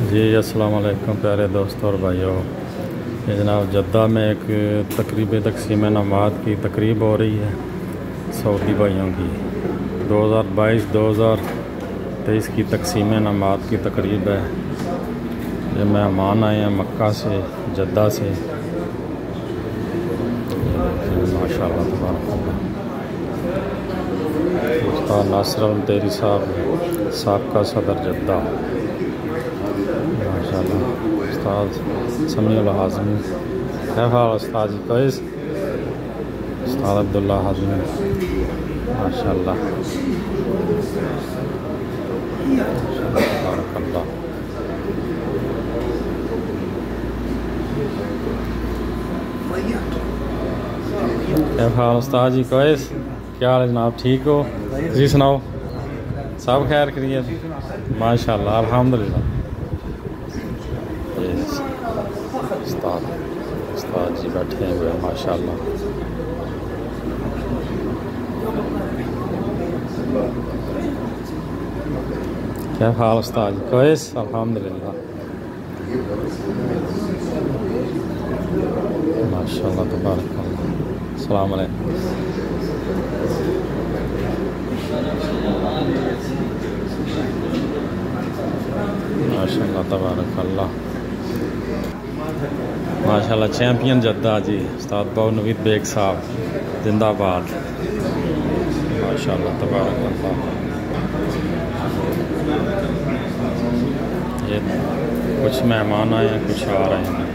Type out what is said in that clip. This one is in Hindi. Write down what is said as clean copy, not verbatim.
जी अस्सलाम वालेकुम प्यारे दोस्तों और भाइयों। ये जनाब जद्दा में एक तकरीब तक़सीम नमात की तकरीब हो रही है सऊदी भाइयों की। 2022-2023 की तक़सीम नमात की तकरीब है। ये मेहमान आए हैं मक्का से, जद्दा से। माशाअल्लाह तबारकल्लाह। उस्ताद नासिर तेरी साहब साबका सदर जद्दा, माशाअल्लाह। उस्ताद समीउल हाज़मी, क्या हाल उस्ताद जी? कैस उस्ताद अब्दुल्ला हाज़मी, माशाअल्लाह तबारकल्लाह। क्या हाल उस्ताद जी? कैस, क्या हाल है जनाब? ठीक हो जी? सुनाओ, सब खैर खैरियत? माशाअल्लाह अल्हम्दुलिल्लाह। उस्ताद जी बैठे हुए हैं माशाअल्लाह। क्या हाल उस्ताद जी? कैस? अल्हम्दुलिल्लाह माशाअल्लाह तबारकल्लाह। अस्सलाम वालेकुम। माशाअल्लाह तबारकल्लाह माशाअल्लाह। चैम्पियन जद्दा जी उस्ताद बहु नवीद बेग साहब जिंदाबाद, माशाअल्लाह तबारकल्लाह। ये कुछ मेहमान आए हैं, कुछ आ रहे हैं।